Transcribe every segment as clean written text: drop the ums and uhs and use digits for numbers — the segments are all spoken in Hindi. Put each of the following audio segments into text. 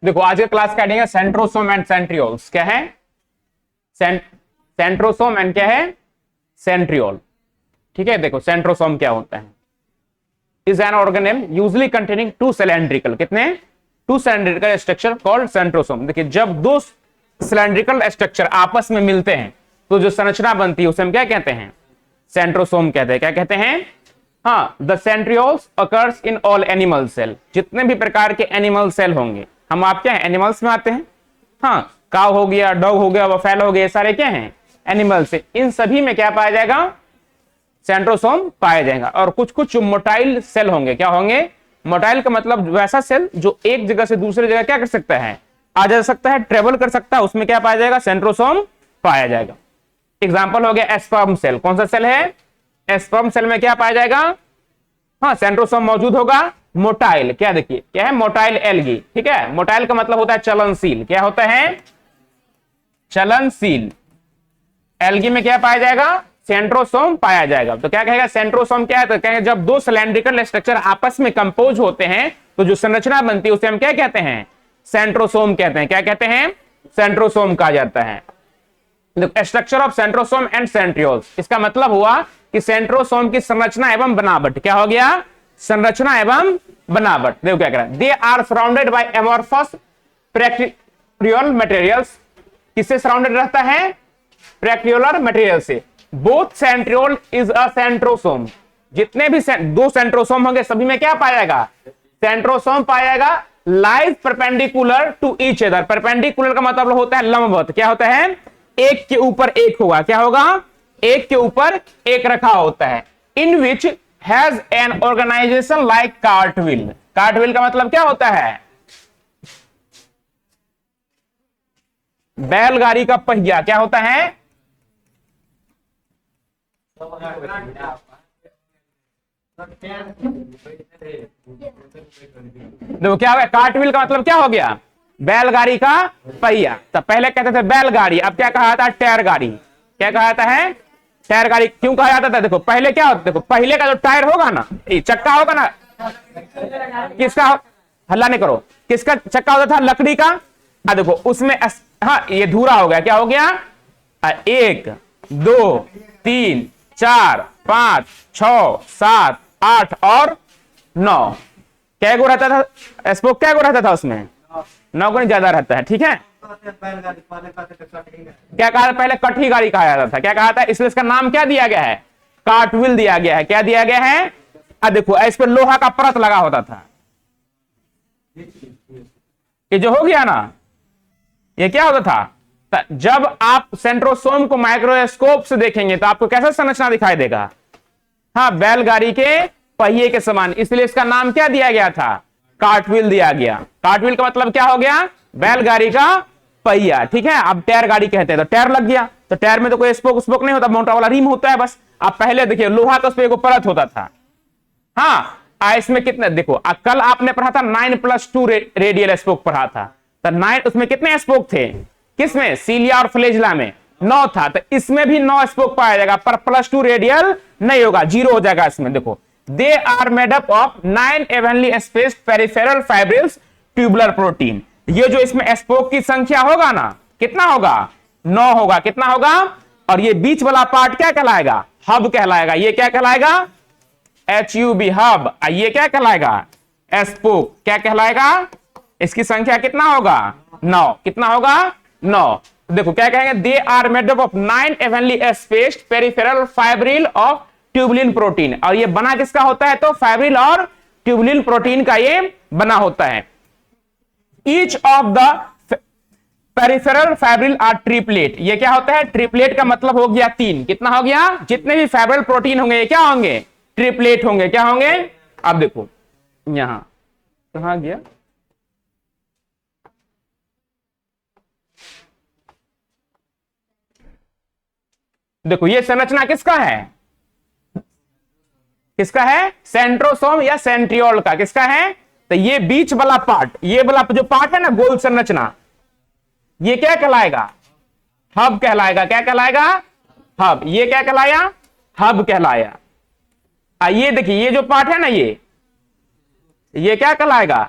देखो आज के क्लास का हेडिंग है सेंट्रोसोम एंड सेंट्रियोल्स। क्या है? सेंट्रोसोम एंड क्या है? सेंट्रियोल। ठीक है, देखो सेंट्रोसोम क्या होता है। Is an organelle usually containing two cylindrical, कितने? Two cylindrical structure called centrosome. देखिए जब दो सिलेंड्रिकल स्ट्रक्चर आपस में मिलते हैं तो जो संरचना बनती है उसे हम क्या कहते हैं? सेंट्रोसोम कहते हैं। क्या कहते हैं? हाँ, the centrioles occurs in all animal cell. जितने भी प्रकार के एनिमल सेल होंगे, हम आप क्या है एनिमल्स में आते हैं। हाँ, काव हो गया, डॉग हो गया, बफेलो हो गया, ये सारे क्या हैं? एनिमल से। इन सभी में क्या पाया जाएगा? सेंट्रोसोम पाया जाएगा। और कुछ कुछ मोटाइल सेल होंगे। क्या होंगे? मोटाइल का मतलब वैसा सेल जो एक जगह से दूसरी जगह क्या कर सकता है? आ जा सकता है, ट्रेवल कर सकता है, उसमें क्या पाया जाएगा? सेंट्रोसोम पाया जाएगा। एग्जाम्पल हो गया स्पर्म सेल। कौन सा सेल है? स्पर्म सेल में क्या पाया जाएगा? हाँ, सेंट्रोसोम मौजूद होगा। मोटाइल, क्या देखिए क्या है? Motile algae. ठीक है, मोटाइल का मतलब होता है चलनशील। क्या होता है? चलनशील। एल्गी में क्या पाया जाएगा? सेंट्रोसोम पाया जाएगा। तो क्या कहेगा? सेंट्रोसोम क्या है? तो कहेंगे जब दो सिलेंड्रिकल स्ट्रक्चर आपस में कंपोज होते हैं तो जो संरचना बनती है उसे हम क्या कहते हैं? सेंट्रोसोम कहते हैं। क्या कहते हैं? सेंट्रोसोम कहा जाता है। Structure of centrosome and centrioles, इसका मतलब हुआ कि सेंट्रोसोम की संरचना एवं बनावट। क्या हो गया? संरचना एवं बनावट। देखो क्या कह रहा है? They are surrounded by amorphous pericentriolar materials. किससे सराउंडेड रहता है? प्रैक्टियोलर मटेरियल से। Both centriole is a centrosome. जितने भी दो सेंट्रोसोम होंगे सभी में क्या पाया जाएगा? सेंट्रोसोम पाया जाएगा। Lies perpendicular to each other. Perpendicular का मतलब होता है लंबवत। क्या होता है? एक के ऊपर एक होगा। क्या होगा? एक के ऊपर एक रखा होता है। In which has an organization like cartwheel. Cartwheel का मतलब क्या होता है? बैलगाड़ी का पहिया। क्या होता है? देखो क्या हो गया? कार्टविल का मतलब क्या हो गया? बैलगाड़ी का पहिया। तो पहले कहते थे बैलगाड़ी, अब क्या कहा जाता है? टायर गाड़ी। क्या कहा जाता है? टायर गाड़ी। क्यों कहा जाता था? देखो पहले क्या होता, देखो पहले का जो टायर होगा ना, चक्का होगा ना, किसका? हल्ला नहीं करो। किसका चक्का होता था? लकड़ी का। देखो उसमें हाँ ये धूरा हो गया। क्या हो गया? 1 2 3 4 5 6 7 8 और 9। क्या गो रहता था? स्पोक क्या गो रहता था उसमें? 9 गुना ज्यादा रहता है। ठीक है, क्या कहा? पहले कठी गाड़ी कहा जाता था। क्या कहा था? इसलिए इसका नाम क्या दिया गया है? कार्टविल दिया गया है। क्या दिया गया है? देखो इस पर लोहा का परत लगा होता था। ये जो हो गया ना, ये क्या होता था? जब आप सेंट्रोसोम को माइक्रोस्कोप से देखेंगे तो आपको कैसा संरचना दिखाई देगा? हाँ, बैलगाड़ी के पहिए के समान। इसलिए इसका नाम क्या दिया गया था? कार्टविल दिया गया। कार्टविल का मतलब क्या हो गया? बैलगाड़ी का पहिया। ठीक है, अब टायर गाड़ी कहते हैं तो टायर लग गया। तो टायर में तो कोई स्पोक स्पोक नहीं होता, मोटा वाला रिम होता है बस। अब पहले देखिए लोहा का उस पर एक परत होता था। हाँ, इसमें कितने देखो, कल आपने पढ़ा था 9+2 रेडियल स्पोक पढ़ा था। तो 9 उसमें कितने स्पोक थे? किसमें? सीलिया और फ्लेजला में 9 था। तो इसमें भी 9 स्पोक पाया जाएगा, पर +2 रेडियल नहीं होगा, 0 हो जाएगा इसमें। देखो they are made up of 9 evenly spaced peripheral fibrils tubular protein। ये जो इसमें स्पोक की संख्या होगा ना, कितना होगा? 9 होगा। कितना होगा? और ये बीच वाला पार्ट क्या कहलाएगा? हब कहलाएगा। ये क्या कहलाएगा? HUB hub. ये क्या कहलाएगा? स्पोक। क्या कहलाएगा? इसकी संख्या कितना होगा? 9। कितना होगा? 9। देखो क्या कहेंगे? They are made up of 9 evenly spaced peripheral fibril of tubulin protein. और ये बना किसका होता है? तो फाइब्रिल और ट्यूबुलिन प्रोटीन का ये बना होता है। Each of the peripheral fibril are triplet. ये क्या होता है? ट्रिपलेट का मतलब हो गया 3। कितना हो गया? जितने भी फाइब्रिल प्रोटीन होंगे ये क्या होंगे? ट्रिपलेट होंगे। क्या होंगे? अब देखो यहां कहां गया? देखो ये संरचना किसका है? किसका है? सेंट्रोसोम या सेंट्रियोल का। किसका है? तो ये बीच वाला पार्ट, ये वाला जो पार्ट है ना गोल संरचना, ये क्या कहलाएगा? हब कहलाएगा। क्या कहलाएगा? हब। ये क्या कहलाया? हब कहलाया। ये देखिए ये जो पार्ट है ना, ये क्या कहलाएगा?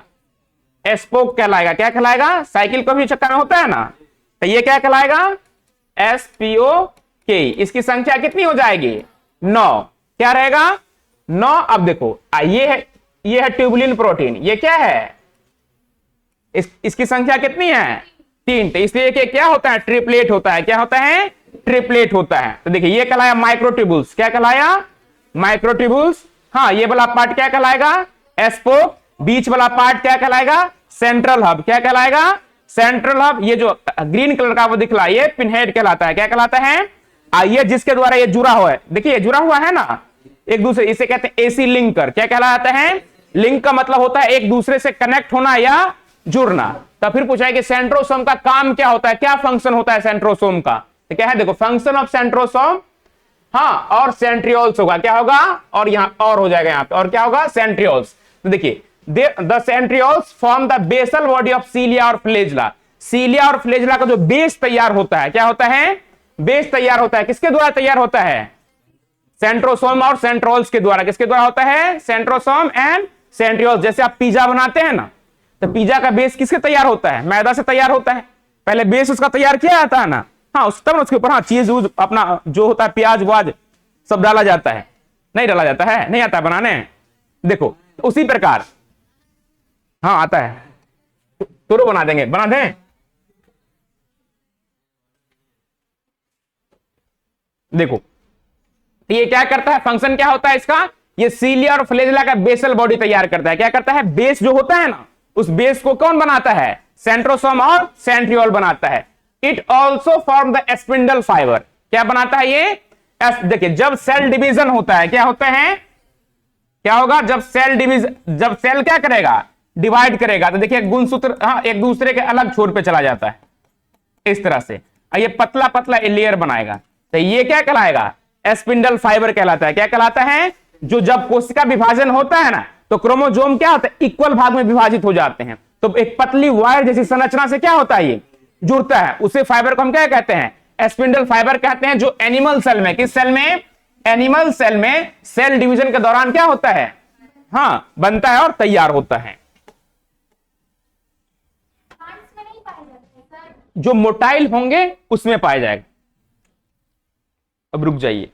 स्पोक कहलाएगा। क्या कहलाएगा? साइकिल को भी चक्का में होता है ना, तो ये क्या कहलाएगा? SPOK। इसकी संख्या कितनी हो जाएगी? 9। क्या रहेगा? 9। अब देखो ये है ट्यूबुलिन प्रोटीन। ये क्या है? इसकी संख्या कितनी है? 3। तो इसलिए क्या होता है? ट्रिपलेट होता है। क्या होता है? ट्रिपलेट होता है। तो देखिए ये कहलाया माइक्रोट्यूबुल्स। क्या कहलाया? माइक्रोट्यूबुल्स। हाँ, ये वाला पार्ट क्या कहलाएगा? स्पोक। बीच वाला पार्ट क्या कहलाएगा? Central hub. क्या कहलाएगा? Central hub. ये जो ग्रीन कलर का वो दिखला, ये पिनहेड कहलाता है। क्या कहलाता है? आइए, जिसके द्वारा ये जुड़ा हुआ है, देखिए ये जुड़ा हुआ है ना एक दूसरे, इसे कहते हैं एसी लिंकर। क्या कहलाता है? लिंक का मतलब होता है एक दूसरे से कनेक्ट होना या जुड़ना। तो फिर पूछा है कि सेंट्रोसोम का काम क्या होता है, क्या फंक्शन होता है सेंट्रोसोम का? तो क्या है? देखो, फंक्शन ऑफ सेंट्रोसोम, हाँ, और सेंट्रियोल्स होगा। क्या होगा? और यहां और हो जाएगा, यहां पे और क्या होगा? सेंट्रियोल्स। तो देखिए the centrioles form the basal body of cilia और फ्लेजला। सीलिया और फ्लेजला का जो बेस तैयार होता है, क्या होता है? बेस तैयार होता है। किसके द्वारा तैयार होता है? सेंट्रोसोम और सेंट्रोल्स के द्वारा। किसके द्वारा होता है? Centrosome and centrioles. जैसे आप पिज्जा बनाते हैं ना, तो पिज्जा का बेस किसके तैयार होता है? मैदा से तैयार होता है। पहले बेस उसका तैयार किया जाता है ना, हाँ, तब उसके ऊपर हाँ चीज अपना जो होता है, प्याज वाज सब डाला जाता है। नहीं डाला जाता है? नहीं आता है बनाने? देखो उसी प्रकार, हाँ आता है, तो बना देंगे, बना दें। देखो ये क्या करता है? फंक्शन क्या होता है इसका? ये सीलिया और फ्लेजला का बेसल बॉडी तैयार करता है। क्या करता है? बेस जो होता है ना, उस बेस को कौन बनाता है? सेंट्रोसोम और सेंट्रियोल बनाता है। It also form the spindle fibre. क्या बनाता है ये? देखिए जब सेल डिवीजन होता है, क्या होता है? क्या होगा? जब सेल डिवीजन, जब सेल क्या करेगा? डिवाइड करेगा, तो देखिए गुणसूत्र हाँ एक दूसरे के अलग छोर पे चला जाता है इस तरह से। ये पतला पतला लेयर बनाएगा, तो ये क्या कहलाएगा? स्पिंडल फाइबर कहलाता है। क्या कहलाता है? जो जब कोशिका विभाजन होता है ना, तो क्रोमोसोम क्या होता है? इक्वल भाग में विभाजित हो जाते हैं। तो एक पतली वायर जैसी संरचना से क्या होता है? ये जुड़ता है। उसे फाइबर को हम क्या कहते हैं? स्पिंडल फाइबर कहते हैं। जो एनिमल सेल में, किस सेल में? एनिमल सेल में सेल डिवीजन के दौरान क्या होता है? हाँ, बनता है और तैयार होता है। जो मोटाइल होंगे उसमें पाया जाएगा। अब रुक जाइए,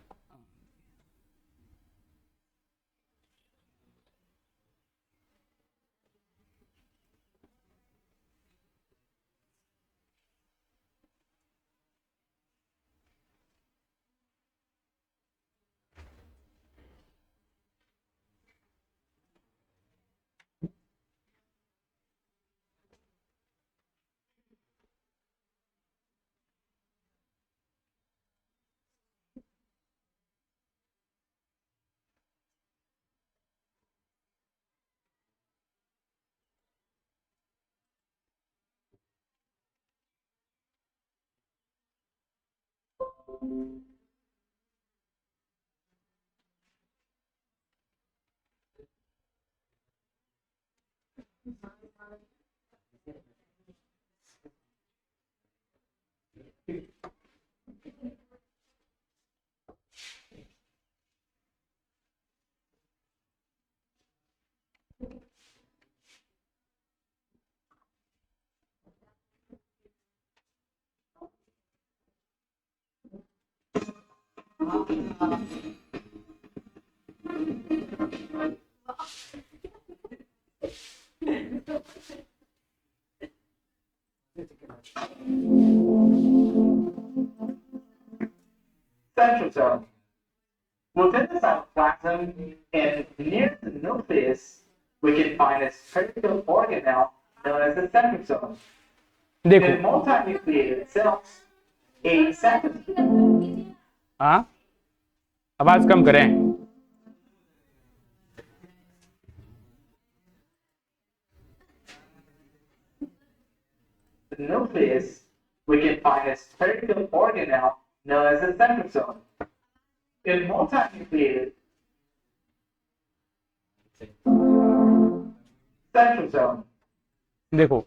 centrosome. Within the cytoplasm and near the nucleus, we can find a spherical organelle known as the centrosome. देखो In multinucleated cells, a centrosome. हाँ, आवाज कम करें। The nucleus, we can find a spherical organelle known as the centrosome. In multinucleated centrosome. देखो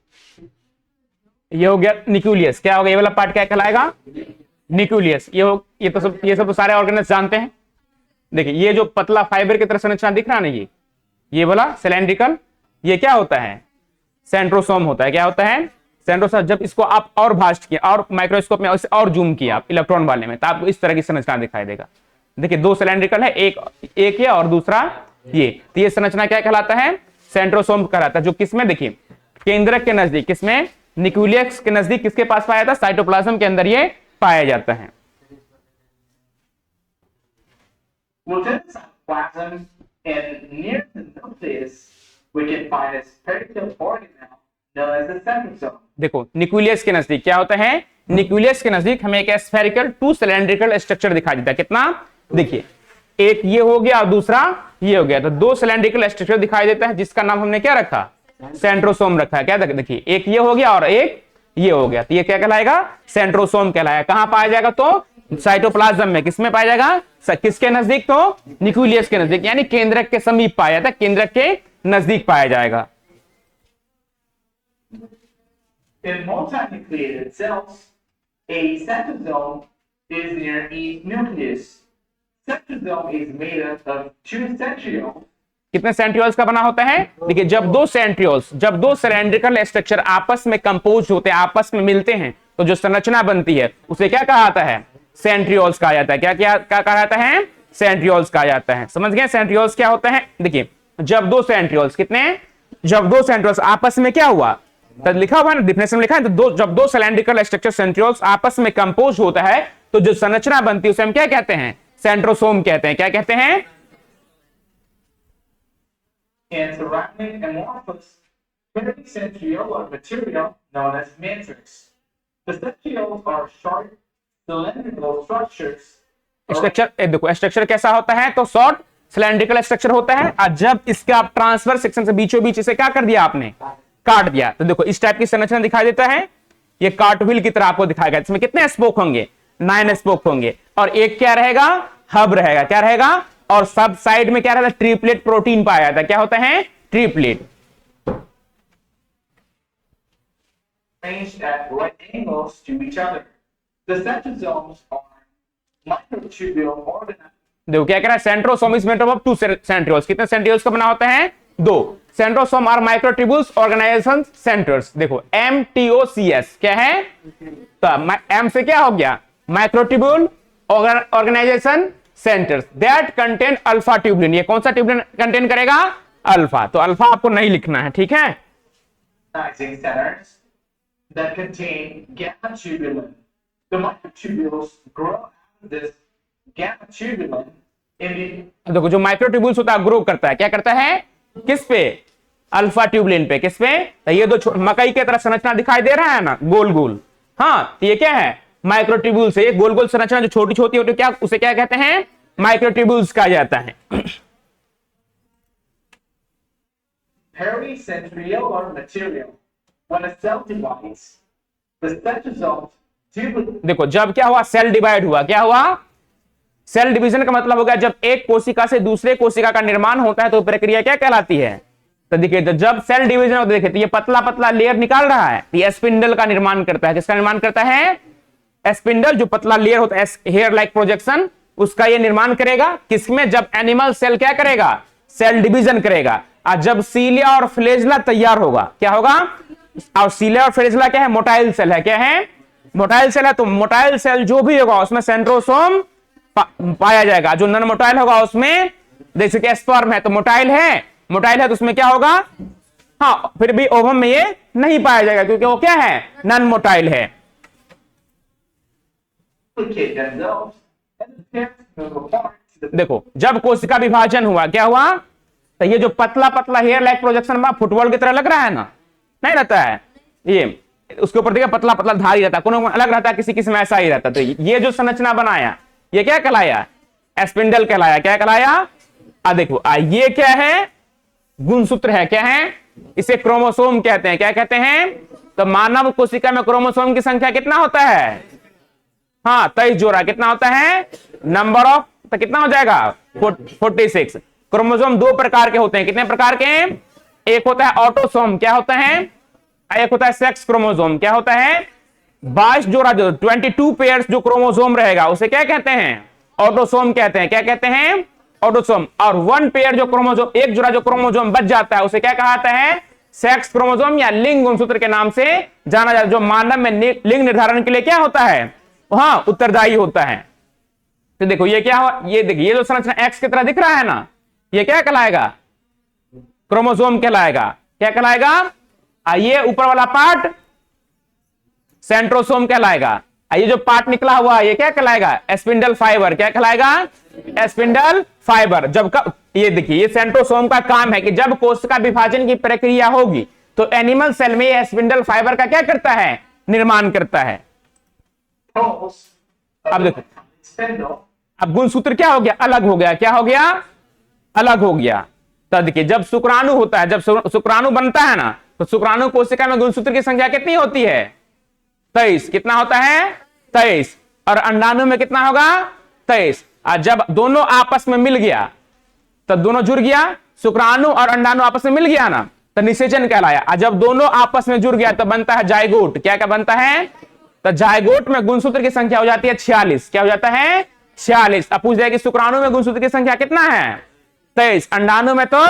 ये हो गया न्यूक्लियस। क्या हो गया? ये वाला पार्ट क्या कहलाएगा? न्यूक्लियस। ये सब तो सारे ऑर्गेनल्स जानते हैं। देखिए ये जो पतला फाइबर की तरह संरचना दिख रहा है ना, ये वाला सिलेंड्रिकल, ये क्या होता है? सेंट्रोसोम होता है। क्या होता है? सेंट्रोसोम। जब इसको आप और भास्ट किया और माइक्रोस्कोप में और जूम किया आप इलेक्ट्रॉन वाले में, तो आपको इस तरह की संरचना दिखाई देगा। देखिए दो सिलेंड्रिकल है, एक ये और दूसरा ये, तो ये संरचना क्या कहलाता है? सेंट्रोसोम कहलाता है। जो किसमें, देखिए केंद्रक के नजदीक, किसमें? न्यूक्लियस के नजदीक किसके पास पाया जाता है? साइटोप्लाज्म के अंदर ये पाया जाता है। Within the cytoplasm and near the nucleus, we can find a spherical organelle known as the centrosome. देखो न्यूक्लियस के नजदीक क्या होता है? न्यूक्लियस के नजदीक हमें एक स्फेरिकल टू सिलेंड्रिकल स्ट्रक्चर दिखाई देता है। कितना? देखिए एक ये हो गया और दूसरा ये हो गया, तो दो सिलेंड्रिकल स्ट्रक्चर दिखाई देता है, जिसका नाम हमने क्या रखा? सेंट्रोसोम रखा है। क्या देखिए एक ये हो गया और एक ये हो गया, तो ये क्या कहलाएगा? सेंट्रोसोम कहलाएगा। कहां पाया जाएगा? तो साइटोप्लाज्म में। किसमें पाया जाएगा? किसके नजदीक? तो न्यूक्लियस के नजदीक, यानी केंद्रक के समीप पाया जाता है, केंद्रक के नजदीक पाया जाएगा। In multinucleated cells, a centrosome is near each nucleus. Centrosome is made up of two centrioles. कितने सेंट्रियोल्स का बना होता है? देखिए जब दो सेंट्रियोल्स, जब दो सिलेंड्रिकल स्ट्रक्चर आपस में कंपोज होते हैं, आपस में मिलते हैं, तो जो संरचना बनती है उसे क्या कहा जाता है? सेंट्रियोल्स कहा जाता है। क्या क्या क्या कहा जाता है? सेंट्रियोल्स कहा जाता है। समझ गए सेंट्रियोल्स क्या होता है? देखिए जब दो सेंट्रियोल्स, कितने? जब दो सेंट्रियोल्स आपस में क्या हुआ, तो लिखा हुआ है ना, डिफिनेशन में लिखा है, तो जब दो सिलेंड्रिकल स्ट्रक्चर सेंट्रियोल्स आपस में कंपोज होता है, तो जो संरचना बनती है उसे हम क्या कहते हैं? सेंट्रोसोम कहते हैं। क्या कहते हैं? And surrounding amorphous pericentriolar material known as matrix. The centrioles are short cylindrical structures. Structure देखो स्ट्रक्चर कैसा होता है? तो शॉर्ट सिलेंड्रिकल स्ट्रक्चर होता है, और जब इसका आप ट्रांसफर सेक्शन से बीचों बीच इसे क्या कर दिया आपने? काट दिया, तो देखो इस टाइप की संरचना दिखाई देता है। ये कार्टव्हील की तरह आपको दिखाएगा। इसमें कितने स्पोक होंगे? 9 स्पोक होंगे, और एक क्या रहेगा? हब रहेगा। क्या रहेगा? और सब साइड में क्या रहता है? ट्रिपलेट प्रोटीन पाया जाता है। क्या होता है? Triplet. Arranged at right angles to each other. The centrosomes are microtubule organelles. देखो क्या कह रहा है? Centrosome is made up of two centrioles. कितने सेंट्रियोल्स का बना होता है? दो। Centrosome are microtubules organisation centres. देखो MTOCS क्या है? तो M से क्या हो गया? Microtubule organisation centres that contain alpha tubulin. ये कौन सा ट्यूबुलिन कंटेन करेगा? अल्फा। तो अल्फा आपको नहीं लिखना है, ठीक है? Organizing centers that contain gamma tubulin. The microtubules grow out of this gamma tubulin in the देखो जो माइक्रोट्यूब्यूल्स होता है ग्रो करता है, क्या करता है? किस पे? अल्फा ट्यूबुलिन पे। किस पे? तो ये दो मकई की तरह संरचना दिखाई दे रहा है ना, गोल गोल। हाँ, तो ये क्या है? माइक्रोट्यूब्यूल से गोल गोल संरचना जो छोटी छोटी होती है, क्या उसे क्या कहते हैं? माइक्रोट्यूब्यूल्स कहा जाता है। pericentriolar material. When a cell divides, the centrosomes tubulin देखो जब क्या हुआ? सेल डिवाइड हुआ। क्या हुआ? सेल डिवीजन का मतलब हो गया जब एक कोशिका से दूसरे कोशिका का निर्माण होता है, तो प्रक्रिया क्या कहलाती है? तो देखिए तो जब सेल डिवीजन होता है, देखिए तो ये पतला पतला लेयर निकाल रहा है, तो ये स्पिंडल का निर्माण करता है। किसका निर्माण करता है? स्पिंडल। जो पतला लेयर होता है हेयर लाइक प्रोजेक्शन, उसका ये निर्माण करेगा। किसमें? जब एनिमल सेल क्या करेगा? सेल डिवीजन करेगा। और जब सीलिया और फ्लेजला तैयार होगा, क्या होगा? और सीलिया और फ्लेजला क्या है? मोटाइल सेल है। क्या है? मोटाइल सेल है। तो मोटाइल सेल जो भी होगा उसमें सेंट्रोसोम पाया जाएगा। जो नॉन मोटाइल होगा उसमें, जैसे कि स्पर्म है तो मोटाइल है, मोटाइल है तो उसमें क्या होगा? हाँ, फिर भी ओवम में ये नहीं पाया जाएगा, क्योंकि वो क्या है? नॉन मोटाइल है। duplicate themselves and the parents move apart to the देखो जब कोशिका विभाजन हुआ, क्या हुआ? तो ये जो पतला पतला हेयर लाइक प्रोजेक्शन फुटबॉल की तरह लग रहा है ना, नहीं रहता है ये, उसके ऊपर देखिए पतला पतला धारी रहता है, कोनो अलग रहता है, किसी किसी में ऐसा ही रहता है। तो ये जो संरचना बनाया ये क्या कहलाया? स्पिंडल कहलाया। क्या कहलाया? देखो ये क्या है? गुणसूत्र है। क्या है? इसे क्रोमोसोम कहते हैं। क्या कहते हैं? तो मानव कोशिका में क्रोमोसोम की संख्या कितना होता है? हाँ 23 जोड़ा। कितना होता है? नंबर ऑफ, तो कितना हो जाएगा? 46। क्रोमोसोम दो प्रकार के होते हैं। कितने प्रकार के? एक होता है ऑटोसोम। क्या होता है? एक होता है सेक्स क्रोमोसोम। क्या होता है? 22 जोड़ा, जो 22 पेयर्स जो क्रोमोसोम रहेगा उसे क्या कहते हैं? ऑटोसोम कहते हैं। क्या कहते हैं? ऑटोसोम, और वन पेयर जो क्रोमोसोम, एक जोड़ा जो क्रोमोसोम बच जाता है उसे क्या कहता है, सेक्स क्रोमोसोम या लिंग गुणसूत्र के नाम से जाना जाता है, जो मानव में लिंग निर्धारण के लिए क्या होता है, वहां उत्तरदायी होता है। तो देखो ये क्या हो, ये देखिए ये जो संरचना एक्स की तरह दिख रहा है ना, ये क्या कहलाएगा, क्रोमोसोम कहलाएगा। क्या कहलाएगा, ये ऊपर वाला पार्ट सेंट्रोसोम कहलाएगा। ये जो पार्ट निकला हुआ है ये क्या कहलाएगा, स्पिंडल फाइबर। क्या कहलाएगा, स्पिंडल फाइबर। जब ये देखिए ये सेंट्रोसोम का काम है कि जब कोशिका विभाजन की प्रक्रिया होगी तो एनिमल सेल में ये स्पिंडल फाइबर का क्या करता है, निर्माण करता है। अब देखो, अब गुणसूत्र क्या हो गया, अलग हो गया। क्या हो गया, अलग हो गया। तो देखिए जब शुक्राणु होता है, जब शुक्राणु बनता है ना, तो शुक्राणु कोशिका में गुणसूत्र की संख्या कितनी होती है, 23। कितना होता है, 23। और अंडाणु में कितना होगा, 23। और जब दोनों आपस में मिल गया, तो दोनों जुड़ गया, शुक्राणु और अंडाणु आपस में मिल गया ना, तो निषेचन कहलाया। और जब दोनों आपस में जुड़ गया तो बनता है जायगोट। क्या क्या बनता है, तो जायगोट में गुणसूत्र की संख्या हो जाती है 46। क्या हो जाता है, 46। अब पूछ जाए कि शुक्राणु में गुणसूत्र की संख्या कितना है, 23। अंडाणु में तो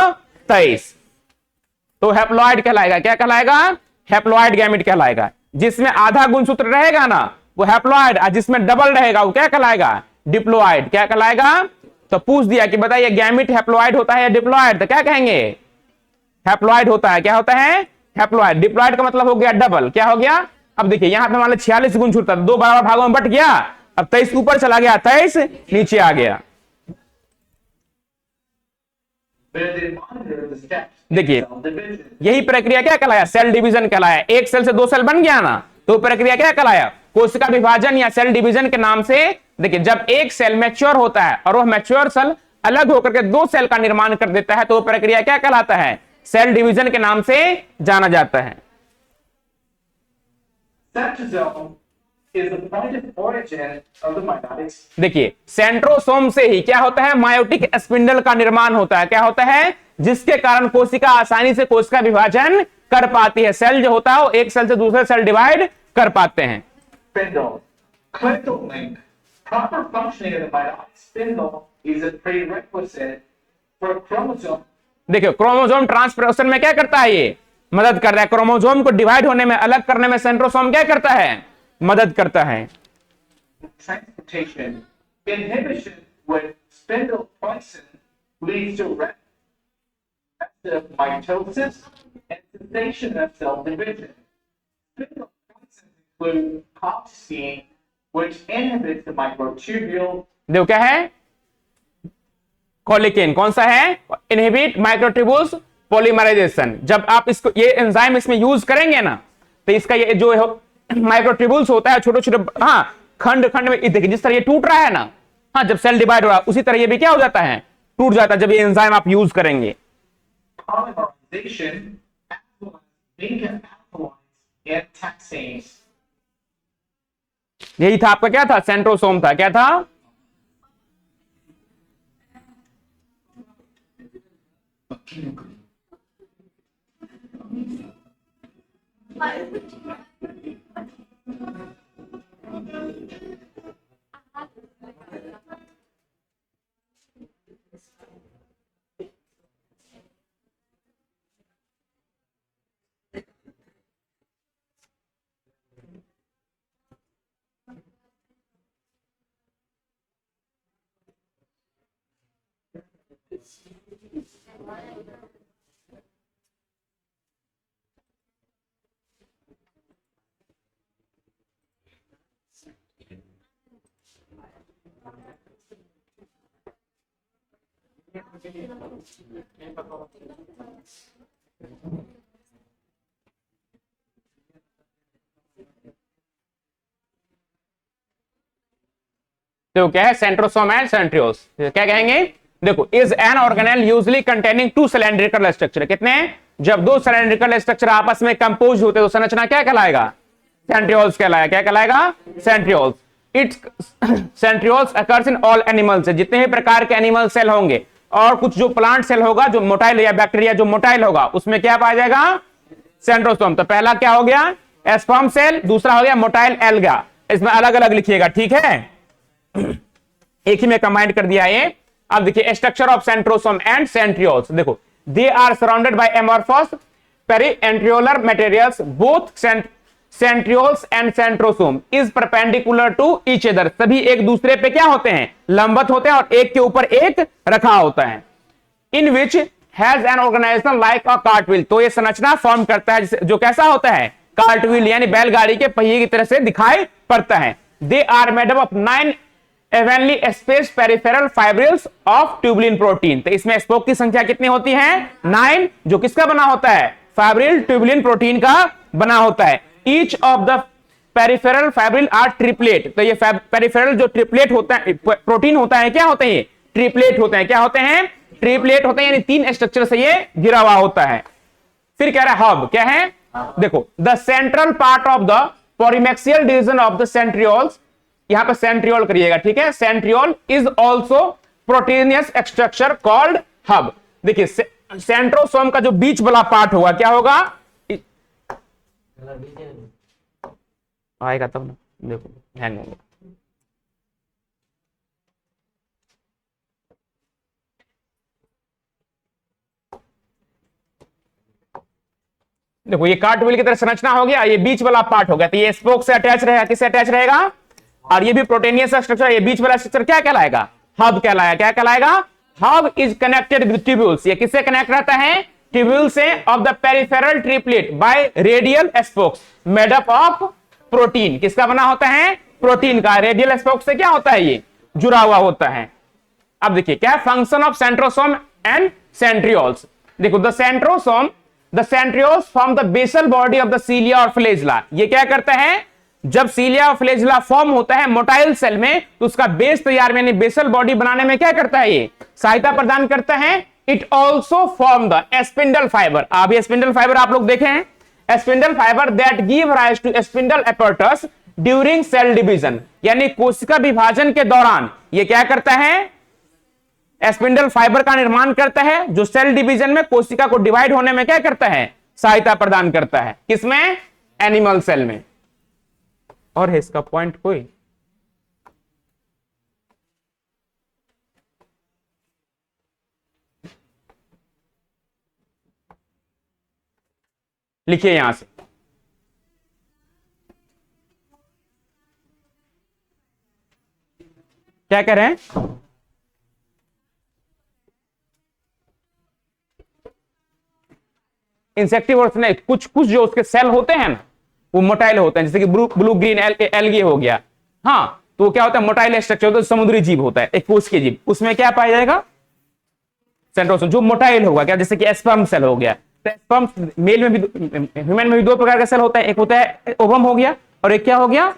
23। तो हैप्लॉइड कहलाएगा। क्या कहलाएगा, हैप्लॉइड गैमेट कहलाएगा। जिसमें आधा गुणसूत्र रहेगा ना वो हैप्लॉइड, और जिसमें डबल रहेगा वो क्या कहलाएगा, डिप्लॉइड। क्या कहलाएगा, तो पूछ दिया कि बताइए गैमेट हैप्लॉइड होता है या डिप्लॉइड, तो क्या कहेंगे, हैप्लॉइड होता है। क्या होता है, हैप्लॉइड। डिप्लॉइड का मतलब हो गया डबल। क्या हो गया, अब देखिए यहां पे मान लो 46 गुणसूत्र, दो बराबर भागों में बट गया, अब 23 ऊपर चला गया, 23 नीचे आ गया। देखिए यही प्रक्रिया क्या कहलाया, सेल डिवीजन कहलाया। एक सेल से दो सेल बन गया ना, तो प्रक्रिया क्या कहलाया, कोशिका विभाजन या सेल डिवीजन के नाम से। देखिए जब एक सेल मैच्योर होता है और वह मैच्योर सेल अलग होकर के दो सेल का निर्माण कर देता है, तो वो प्रक्रिया क्या कहलाता है, सेल डिवीजन के नाम से जाना जाता है। देखिए सेंट्रोसोम से ही क्या होता है, मायोटिक स्पिंडल का निर्माण होता है। क्या होता है, जिसके कारण कोशिका आसानी से कोशिका विभाजन कर पाती है। सेल जो होता है वो एक सेल से दूसरे सेल डिवाइड कर पाते हैं। देखिए क्रोमोसोम ट्रांसपोर्टेशन में क्या करता है, ये मदद कर रहा है। क्रोमोसोम को डिवाइड होने में, अलग करने में सेंट्रोसोम क्या करता है, मदद करता है। Transportation inhibition with spindle poison leads to rapid mitosis and cessation of cell division. Spindle poisons include colchicine, which inhibits the microtubule. देखो क्या है, कोलिकेन। कौन सा है, इनहिबिट माइक्रोट्यूब्यूल्स पॉलीमराइजेशन। जब आप इसको ये एंजाइम इसमें यूज करेंगे ना, तो इसका ये जो माइक्रोट्यूब्यूल्स होता है छोटे छोटे, हाँ खंड खंड में, देखिए जिस तरह ये टूट रहा है ना, हाँ जब सेल डिवाइड हो रहा है उसी तरह ये भी क्या हो जाता है, टूट जाता है, जब ये एंजाइम आप यूज करेंगे। यही था आपका, क्या था, सेंट्रोसोम था। क्या था, तो क्या है, सेंट्रोसोम एंड सेंट्रियोल्स। क्या कहेंगे, देखो is an organelle usually containing two cylindrical structure. कितने, जब दो सिलेंड्रिकल स्ट्रक्चर आपस में कंपोज होते तो संरचना क्या कहलाएगा, सेंट्रियोल्स कहलाएगा। क्या कहलाएगा, centrioles. It's centrioles occurs in all animals. जितने भी प्रकार के एनिमल सेल होंगे और कुछ जो प्लांट सेल होगा जो मोटाइल या बैक्टीरिया जो मोटाइल होगा उसमें क्या पाया जाएगा, सेंट्रोसोम। तो पहला क्या हो गया, स्पर्म सेल, दूसरा हो गया मोटाइल एल्गा। इसमें अलग अलग लिखिएगा, ठीक है, एक ही में कंबाइंड कर दिया ये। अब देखिए structure of centrosome and centrioles, देखो they are surrounded by amorphous pericentriolar materials, both centrioles and centrosome is perpendicular to each other, सभी एक दूसरे पे क्या होते हैं, लंबवत होते हैं और एक के ऊपर एक रखा होता है। In which has an organization like a cartwheel, तो ये संरचना फॉर्म करता है जो कैसा होता है, कार्टव्हील यानी बैलगाड़ी के पहिए की तरह से दिखाई पड़ता है। They are made up of 9 evenly spaced peripheral fibrils of tubulin protein, तो इसमें स्पोक की संख्या कितनी होती है, 9, जो किसका बना होता है, फाइब्रिल ट्यूबुलिन प्रोटीन का बना होता है। Each of the peripheral fibril are triplet, तो ये पेरिफेरल जो ट्रिपलेट होता है प्रोटीन होता है, क्या होते हैं, ये ट्रिपलेट होते हैं, क्या होते हैं, ट्रिपलेट होते हैं, यानी 3 स्ट्रक्चर से ये घिरा हुआ होता है। फिर कह रहा है हब, क्या है, देखो the central part of the periaxial division of the centrioles, यहां पर सेंट्रियोल करिएगा, ठीक है, centriole is also proteinaceous structure called hub. देखिए सेंट्रोसोम का जो बीच वाला पार्ट होगा क्या होगा, आएगा तब ना, देखो हैंग होगा। देखो ये कार्टव्हील की तरह संरचना हो गया, ये बीच वाला पार्ट हो गया, तो ये स्पोक से अटैच रहेगा, किससे अटैच रहेगा, और ये भी प्रोटीनियस स्ट्रक्चर, ये बीच वाला स्ट्रक्चर क्या कहलाएगा, हब कहलाएगा, क्या कहलाएगा, hub is connected with tubules, ये किससे कनेक्ट रहता है, ट्यूब्यूल से, of the peripheral triplet bye radial spokes made up of protein, किसका बना होता है, प्रोटीन का, रेडियल स्पोक्स से क्या होता है, ये जुड़ा हुआ होता है। अब देखिए क्या function of centrosome and centrioles, देखो the centrioles form the basal body of the cilia और फ्लेजिला, ये क्या करता है, जब सीलिया और फ्लेजिला फॉर्म होता है मोटाइल सेल में, तो उसका बेस तैयार यानी बेसल बॉडी बनाने में क्या करता है, ये सहायता प्रदान करता है। It also form the spindle fibre, अब ये स्पिंडल फाइबर आप लोग देखे हैं, spindle fibre that give rise to spindle apparatus during cell division, यानी कोशिका विभाजन के दौरान ये क्या करता है, स्पिंडल फाइबर का निर्माण करता है, जो सेल डिवीजन में कोशिका को डिवाइड होने में क्या करता है, सहायता प्रदान करता है, किसमें, एनिमल सेल में। और है इसका पॉइंट कोई, लिखिए यहां से, क्या कह रहे हैं, इंसेक्टिवर्स ने कुछ कुछ जो उसके सेल होते हैं ना वो मोटाइल होते हैं, जैसे कि ब्लू ग्रीन एल्गी हो गया, हाँ, तो वो क्या होता है, मोटाइल स्ट्रक्चर होता है, समुद्री जीव होता है, एक कोशिकीय जीव, उसमें क्या पाया जाएगा, सेंट्रोसोम, जो मोटाइल होगा, क्या, जैसे कि स्पर्म सेल हो गया, तो स्पर्म मेल में भी, ह्यूमन में भी 2 प्रकार का सेल होता है, एक होता है ओवम हो गया और एक क्या हो गया,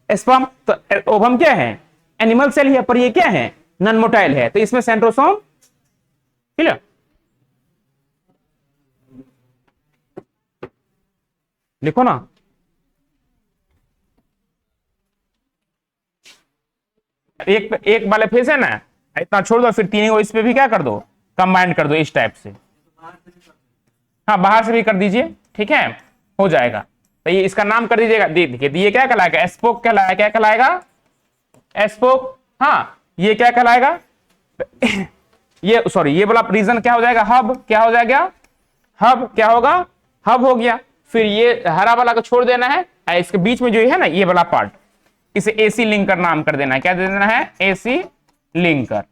स्पर्म। तो ओवम क्या है, एनिमल सेल ही है, पर ये क्या है, नॉन मोटाइल है, तो इसमें सेंट्रोसोम, क्लियर, लिखो ना, एक वाले फेस है ना, इतना छोड़ दो, फिर 3 को इस पे भी क्या कर दो, कंबाइन कर दो इस टाइप से, हाँ बाहर से भी कर दीजिए, ठीक है, हो जाएगा। तो ये इसका नाम कर दीजिएगा, देखिए ये क्या कहलाएगा, स्पोक कहलाएगा, क्या कहलाएगा, स्पोक, हाँ, ये क्या कहलाएगा ये सॉरी, ये वाला रीजन क्या हो जाएगा, हब, क्या हो जाएगा, हब क्या होगा, हब हो गया। फिर ये हरा वाला को छोड़ देना है, इसके बीच में जो है ना ये वाला पार्ट, इसे एसी लिंकर नाम कर देना है, क्या दे देना है, एसी लिंकर,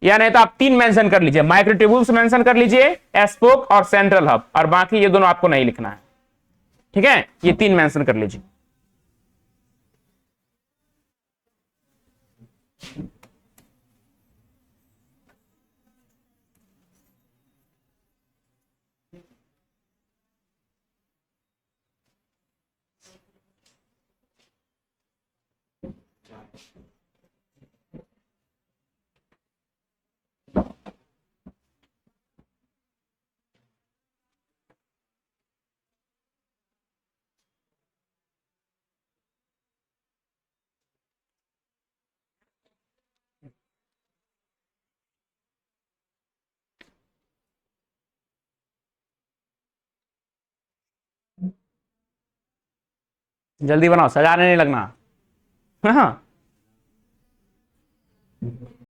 या नहीं तो आप 3 मेंशन कर लीजिए, माइक्रोट्यूब्यूल्स मेंशन कर लीजिए, स्पोक और सेंट्रल हब, और बाकी ये दोनों आपको नहीं लिखना है, ठीक है, ये 3 मेंशन कर लीजिए। जल्दी बनाओ, सजाने नहीं लगना, हाँ।